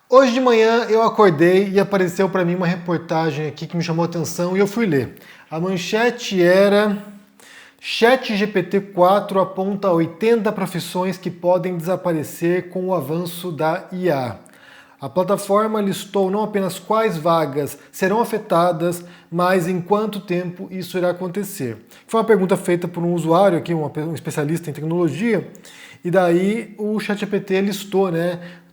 Hoje de manhã eu acordei e apareceu para mim uma reportagem aqui que me chamou a atenção e eu fui ler. A manchete era: ChatGPT-4 aponta 80 profissões que podem desaparecer com o avanço da IA. A plataforma listou não apenas quais vagas serão afetadas, mas em quanto tempo isso irá acontecer. Foi uma pergunta feita por um usuário aqui, um especialista em tecnologia, e daí o ChatGPT listou,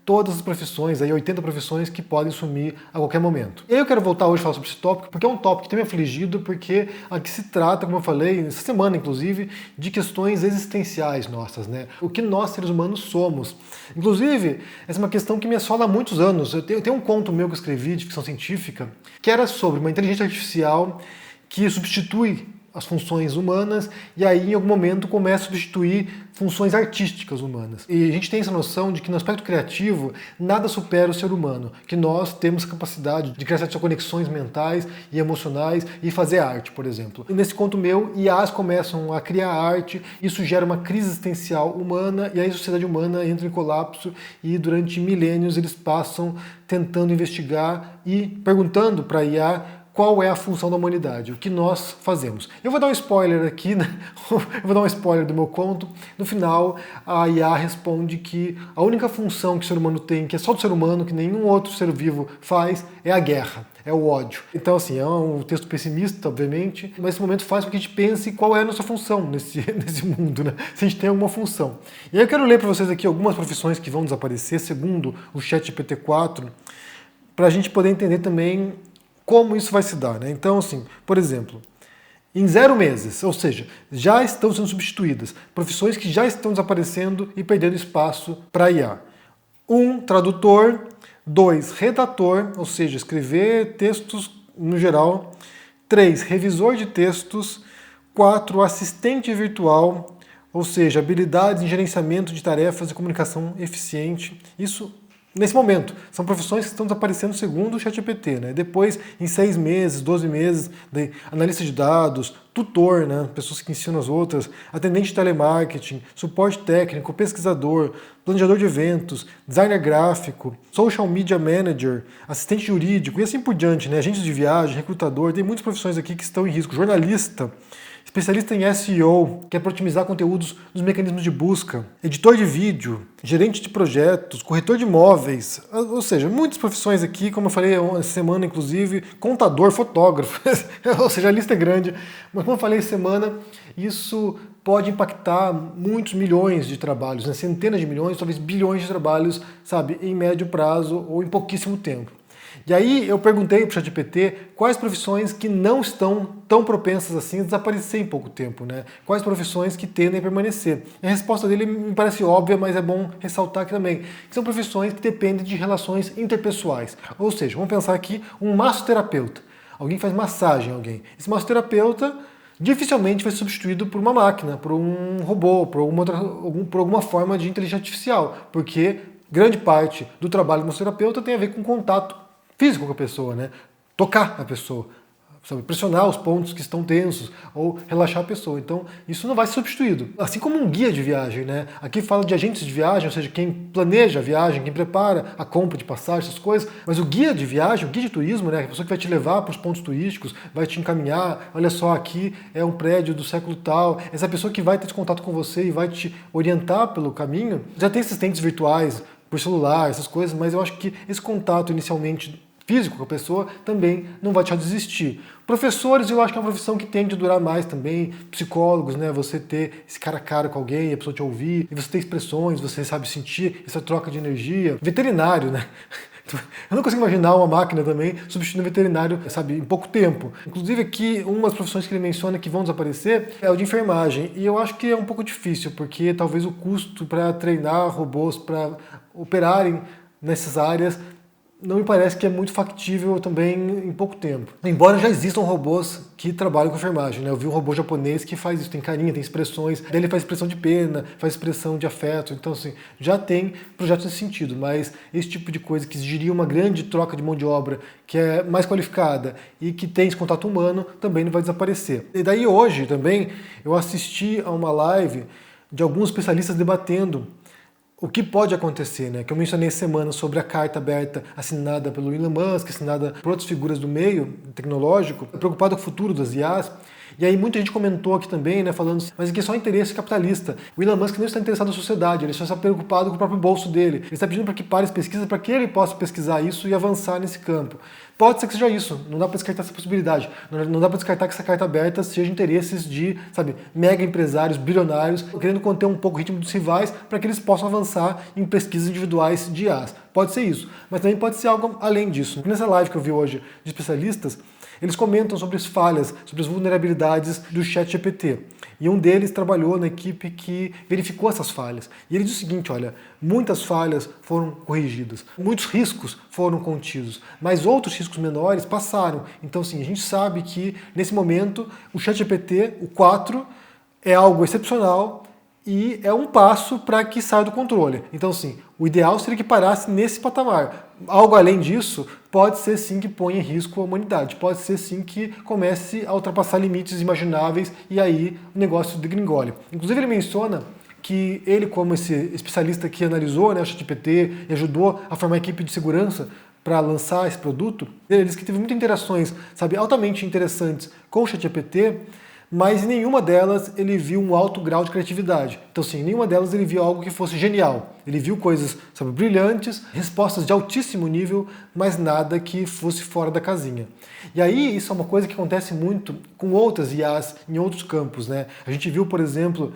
todas as profissões, aí 80 profissões que podem sumir a qualquer momento. E aí eu quero voltar hoje a falar sobre esse tópico, porque é um tópico que tem me afligido, porque aqui se trata, como eu falei, essa semana inclusive, de questões existenciais nossas, né? O que nós, seres humanos, somos. Inclusive, essa é uma questão que me assola há muitos anos. Eu tenho um conto meu que eu escrevi de ficção científica, que era sobre uma inteligência artificial que substitui as funções humanas e aí em algum momento começa a substituir funções artísticas humanas. E a gente tem essa noção de que no aspecto criativo nada supera o ser humano, que nós temos capacidade de criar certas conexões mentais e emocionais e fazer arte, por exemplo. E nesse conto meu, IAs começam a criar arte, isso gera uma crise existencial humana e aí a sociedade humana entra em colapso e durante milênios eles passam tentando investigar e perguntando para a IA qual é a função da humanidade, o que nós fazemos. Eu vou dar um spoiler aqui, né? Eu vou dar um spoiler do meu conto. No final, a IA responde que a única função que o ser humano tem, que é só do ser humano, que nenhum outro ser vivo faz, é a guerra, é o ódio. Então, assim, é um texto pessimista, obviamente, mas esse momento faz com que a gente pense qual é a nossa função nesse mundo, né? Se a gente tem alguma função. E aí eu quero ler para vocês aqui algumas profissões que vão desaparecer, segundo o ChatGPT-4, para a gente poder entender também como isso vai se dar, né? Então, assim, por exemplo, em 0 meses, ou seja, já estão sendo substituídas profissões que já estão desaparecendo e perdendo espaço para IA. 1, tradutor. 2, redator, ou seja, escrever textos no geral. 3, revisor de textos. 4, assistente virtual, ou seja, habilidades em gerenciamento de tarefas e comunicação eficiente. Isso nesse momento. São profissões que estão desaparecendo segundo o ChatGPT, né? Depois, em 6 meses, 12 meses, analista de dados, tutor, né? Pessoas que ensinam as outras, atendente de telemarketing, suporte técnico, pesquisador, planejador de eventos, designer gráfico, social media manager, assistente jurídico e assim por diante, né? Agente de viagem, recrutador, tem muitas profissões aqui que estão em risco. Jornalista, especialista em SEO, que é para otimizar conteúdos nos mecanismos de busca, editor de vídeo, gerente de projetos, corretor de imóveis, ou seja, muitas profissões aqui, como eu falei essa semana, inclusive, contador, fotógrafo, ou seja, a lista é grande, mas como eu falei essa semana, isso pode impactar muitos milhões de trabalhos, né? Centenas de milhões, talvez bilhões de trabalhos, sabe, em médio prazo ou em pouquíssimo tempo. E aí eu perguntei para o ChatGPT quais profissões que não estão tão propensas assim a desaparecer em pouco tempo, né? Quais profissões que tendem a permanecer. E a resposta dele me parece óbvia, mas é bom ressaltar aqui também, que são profissões que dependem de relações interpessoais. Ou seja, vamos pensar aqui um massoterapeuta. Alguém que faz massagem a alguém. Esse massoterapeuta dificilmente vai ser substituído por uma máquina, por um robô, por alguma forma de inteligência artificial, porque grande parte do trabalho do massoterapeuta tem a ver com contato físico com a pessoa, né? Tocar a pessoa, sabe? Pressionar os pontos que estão tensos ou relaxar a pessoa. Então, isso não vai ser substituído. Assim como um guia de viagem, né? Aqui fala de agentes de viagem, ou seja, quem planeja a viagem, quem prepara a compra de passagem, essas coisas. Mas o guia de viagem, o guia de turismo, né? A pessoa que vai te levar para os pontos turísticos, vai te encaminhar. Olha só, aqui é um prédio do século tal. Essa pessoa que vai ter esse contato com você e vai te orientar pelo caminho. Já tem assistentes virtuais por celular, essas coisas, mas eu acho que esse contato inicialmente físico com a pessoa também não vai te desistir. Professores, eu acho que é uma profissão que tende a durar mais também. Psicólogos, né? Você ter esse cara a cara com alguém, a pessoa te ouvir, e você ter expressões, você sabe sentir essa troca de energia. Veterinário, né? Eu não consigo imaginar uma máquina também substituindo um veterinário, sabe, em pouco tempo. Inclusive aqui, uma das profissões que ele menciona que vão desaparecer é o de enfermagem. E eu acho que é um pouco difícil, porque talvez o custo para treinar robôs para operarem nessas áreas não me parece que é muito factível também em pouco tempo. Embora já existam robôs que trabalham com enfermagem, né? Eu vi um robô japonês que faz isso, tem carinha, tem expressões, daí ele faz expressão de pena, faz expressão de afeto, então assim, já tem projetos nesse sentido, mas esse tipo de coisa que exigiria uma grande troca de mão de obra, que é mais qualificada e que tem esse contato humano, também não vai desaparecer. E daí hoje também eu assisti a uma live de alguns especialistas debatendo o que pode acontecer, né? Que eu mencionei essa semana sobre a carta aberta assinada pelo Elon Musk, assinada por outras figuras do meio tecnológico, preocupado com o futuro das IAs. E aí muita gente comentou aqui também, né, falando, mas aqui é só interesse capitalista. O Elon Musk não está interessado na sociedade, ele só está preocupado com o próprio bolso dele. Ele está pedindo para que pare as pesquisas para que ele possa pesquisar isso e avançar nesse campo. Pode ser que seja isso, não dá para descartar essa possibilidade. Não dá para descartar que essa carta aberta seja interesses de, sabe, mega empresários, bilionários, querendo conter um pouco o ritmo dos rivais para que eles possam avançar em pesquisas individuais de IAs. Pode ser isso, mas também pode ser algo além disso. Nessa live que eu vi hoje de especialistas, eles comentam sobre as falhas, sobre as vulnerabilidades do ChatGPT. E um deles trabalhou na equipe que verificou essas falhas. E ele diz o seguinte, olha, muitas falhas foram corrigidas, muitos riscos foram contidos, mas outros riscos menores passaram. Então, sim, a gente sabe que, nesse momento, o ChatGPT, o 4, é algo excepcional e é um passo para que saia do controle. Então, sim, o ideal seria que parasse nesse patamar. Algo além disso, pode ser sim que ponha em risco a humanidade, pode ser sim que comece a ultrapassar limites imagináveis e aí o negócio degringole. Inclusive ele menciona que ele, como esse especialista que analisou, né, o ChatGPT e ajudou a formar a equipe de segurança para lançar esse produto, ele disse que teve muitas interações, sabe, altamente interessantes com o ChatGPT, mas em nenhuma delas ele viu um alto grau de criatividade. Então, sim, em nenhuma delas ele viu algo que fosse genial. Ele viu coisas, sabe, brilhantes, respostas de altíssimo nível, mas nada que fosse fora da casinha. E aí, isso é uma coisa que acontece muito com outras IAs em outros campos, né? A gente viu, por exemplo,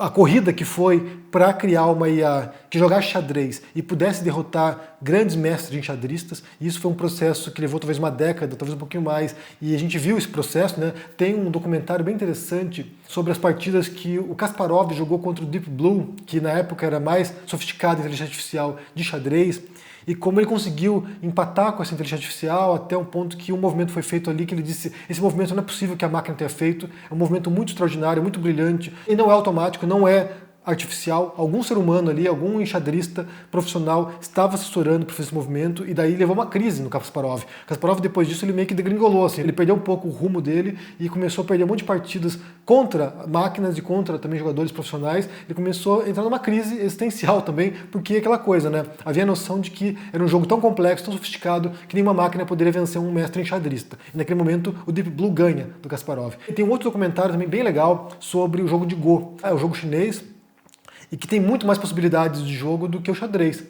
a corrida que foi para criar uma IA que jogasse xadrez e pudesse derrotar grandes mestres enxadristas. Isso foi um processo que levou talvez uma década, talvez um pouquinho mais, e a gente viu esse processo, né? Tem um documentário bem interessante sobre as partidas que o Kasparov jogou contra o Deep Blue, que na época era mais sofisticada inteligência artificial de xadrez, e como ele conseguiu empatar com essa inteligência artificial até um ponto que um movimento foi feito ali que ele disse, esse movimento não é possível que a máquina tenha feito, é um movimento muito extraordinário, muito brilhante, e não é automático, não é artificial, algum ser humano ali, algum enxadrista profissional estava assessorando para fazer esse movimento e daí levou uma crise no Kasparov. Kasparov, depois disso, ele meio que degringolou, assim, ele perdeu um pouco o rumo dele e começou a perder um monte de partidas contra máquinas e contra também jogadores profissionais. Ele começou a entrar numa crise existencial também, porque aquela coisa, né? Havia a noção de que era um jogo tão complexo, tão sofisticado, que nenhuma máquina poderia vencer um mestre enxadrista. E naquele momento, o Deep Blue ganha do Kasparov. E tem um outro documentário também bem legal sobre o jogo de Go. É o jogo chinês, e que tem muito mais possibilidades de jogo do que o xadrez.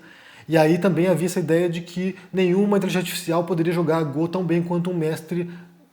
E aí também havia essa ideia de que nenhuma inteligência artificial poderia jogar Go tão bem quanto um mestre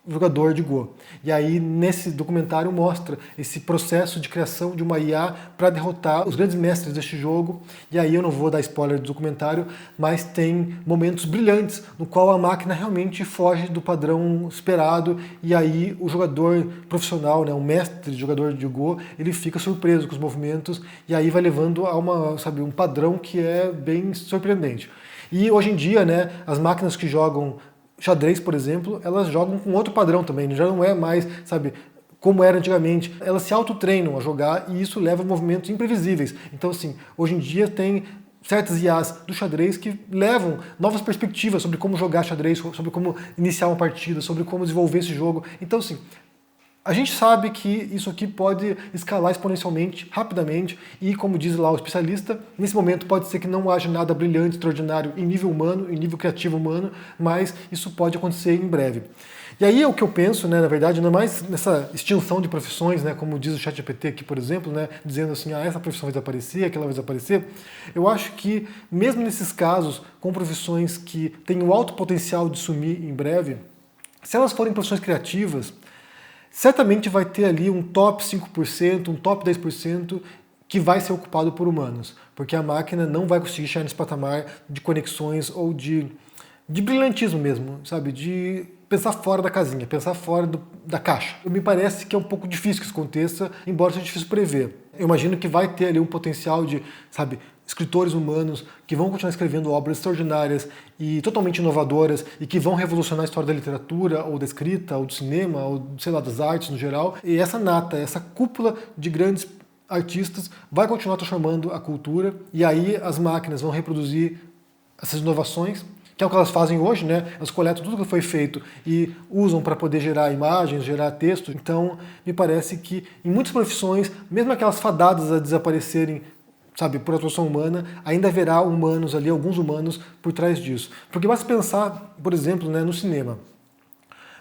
jogador de Go. E aí nesse documentário mostra esse processo de criação de uma IA para derrotar os grandes mestres deste jogo. E aí eu não vou dar spoiler do documentário, mas tem momentos brilhantes no qual a máquina realmente foge do padrão esperado e aí o jogador profissional, né, o mestre jogador de Go, ele fica surpreso com os movimentos e aí vai levando a um padrão que é bem surpreendente. E hoje em dia, né, as máquinas que jogam xadrez, por exemplo, elas jogam com outro padrão também, já não é mais, sabe, como era antigamente. Elas se autotreinam a jogar e isso leva a movimentos imprevisíveis. Então, assim, hoje em dia tem certas IAs do xadrez que levam novas perspectivas sobre como jogar xadrez, sobre como iniciar uma partida, sobre como desenvolver esse jogo. Então, assim, a gente sabe que isso aqui pode escalar exponencialmente, rapidamente, e como diz lá o especialista, nesse momento pode ser que não haja nada brilhante, extraordinário em nível humano, em nível criativo humano, mas isso pode acontecer em breve. E aí é o que eu penso, né, na verdade, não é mais nessa extinção de profissões, né, como diz o ChatGPT aqui, por exemplo, né, dizendo assim, essa profissão vai desaparecer, aquela vai desaparecer. Eu acho que, mesmo nesses casos, com profissões que têm um alto potencial de sumir em breve, se elas forem profissões criativas, certamente vai ter ali um top 5%, um top 10% que vai ser ocupado por humanos, porque a máquina não vai conseguir chegar nesse patamar de conexões ou de brilhantismo mesmo, sabe? De pensar fora da casinha, pensar fora da caixa. Me parece que é um pouco difícil que isso aconteça, embora seja difícil prever. Eu imagino que vai ter ali um potencial de, sabe, escritores humanos que vão continuar escrevendo obras extraordinárias e totalmente inovadoras e que vão revolucionar a história da literatura, ou da escrita, ou do cinema, ou, sei lá, das artes no geral. E essa nata, essa cúpula de grandes artistas vai continuar transformando a cultura e aí as máquinas vão reproduzir essas inovações, que é o que elas fazem hoje, né? Elas coletam tudo que foi feito e usam para poder gerar imagens, gerar texto. Então, me parece que em muitas profissões, mesmo aquelas fadadas a desaparecerem sabe, por atuação humana, ainda haverá humanos ali, alguns humanos por trás disso. Porque basta pensar, por exemplo, né, no cinema.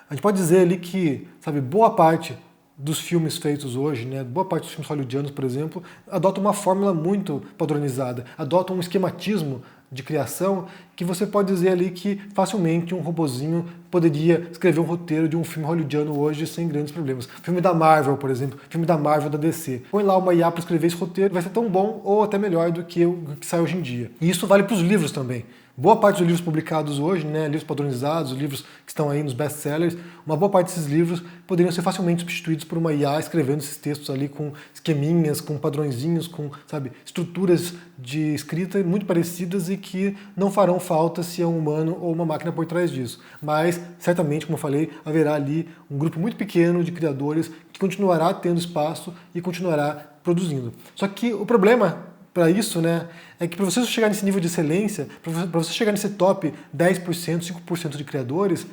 A gente pode dizer ali que, sabe, boa parte dos filmes feitos hoje, né, boa parte dos filmes hollywoodianos, por exemplo, adotam uma fórmula muito padronizada, adotam um esquematismo de criação que você pode dizer ali que facilmente um robozinho poderia escrever um roteiro de um filme hollywoodiano hoje sem grandes problemas. Filme da Marvel, por exemplo, filme da Marvel da DC. Põe lá uma IA para escrever esse roteiro, vai ser tão bom ou até melhor do que o que sai hoje em dia. E isso vale para os livros também. Boa parte dos livros publicados hoje, né, livros padronizados, livros que estão aí nos best-sellers, uma boa parte desses livros poderiam ser facilmente substituídos por uma IA escrevendo esses textos ali com esqueminhas, com padrõezinhos, com, sabe, estruturas de escrita muito parecidas e que não farão falta se é um humano ou uma máquina por trás disso. Mas, certamente, como eu falei, haverá ali um grupo muito pequeno de criadores que continuará tendo espaço e continuará produzindo. Só que o problema para isso, né, é que para você chegar nesse nível de excelência, para você chegar nesse top 10%, 5% de criadores,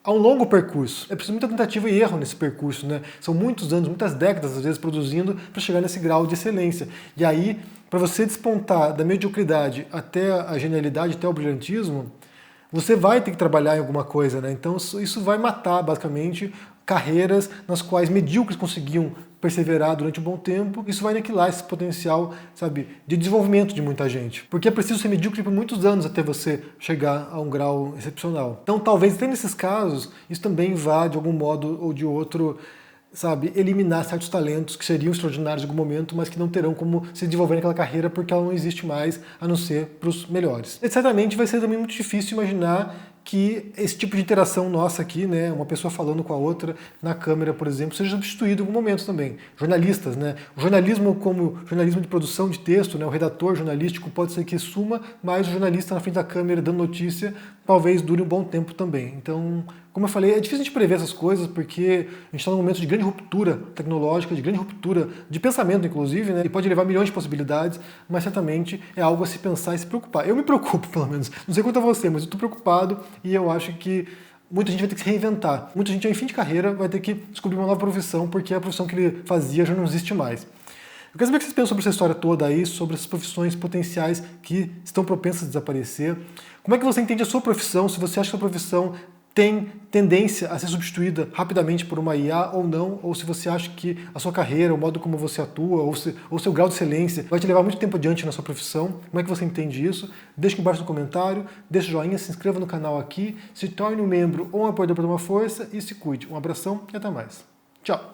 há um longo percurso. É preciso muita tentativa e erro nesse percurso, né? São muitos anos, muitas décadas, às vezes, produzindo para chegar nesse grau de excelência. E aí, para você despontar da mediocridade até a genialidade, até o brilhantismo, você vai ter que trabalhar em alguma coisa, né? Então isso vai matar, basicamente, carreiras nas quais medíocres conseguiam perseverar durante um bom tempo. Isso vai aniquilar esse potencial, sabe, de desenvolvimento de muita gente. Porque é preciso ser medíocre por muitos anos até você chegar a um grau excepcional. Então, talvez, até nesses casos, isso também vá, de algum modo ou de outro, sabe, eliminar certos talentos que seriam extraordinários em algum momento, mas que não terão como se desenvolver naquela carreira porque ela não existe mais, a não ser para os melhores. E certamente vai ser também muito difícil imaginar que esse tipo de interação nossa aqui, né, uma pessoa falando com a outra na câmera, por exemplo, seja substituído em algum momento também. Jornalistas, né, o jornalismo como jornalismo de produção de texto, né, o redator jornalístico pode ser que suma, mas o jornalista na frente da câmera dando notícia talvez dure um bom tempo também. Então, como eu falei, é difícil a gente prever essas coisas porque a gente está num momento de grande ruptura tecnológica, de grande ruptura de pensamento, inclusive, né, e pode levar milhões de possibilidades, mas certamente é algo a se pensar e se preocupar. Eu me preocupo, pelo menos. Não sei quanto a você, mas eu estou preocupado e eu acho que muita gente vai ter que se reinventar. Muita gente, ao fim de carreira, vai ter que descobrir uma nova profissão porque a profissão que ele fazia já não existe mais. Eu quero saber o que vocês pensam sobre essa história toda aí, sobre essas profissões potenciais que estão propensas a desaparecer. Como é que você entende a sua profissão? Se você acha que a sua profissão tem tendência a ser substituída rapidamente por uma IA ou não, ou se você acha que a sua carreira, o modo como você atua, ou seu grau de excelência vai te levar muito tempo adiante na sua profissão. Como é que você entende isso? Deixe aqui embaixo no comentário, deixe o joinha, se inscreva no canal aqui, se torne um membro ou um apoiador para dar uma força e se cuide. Um abração e até mais. Tchau!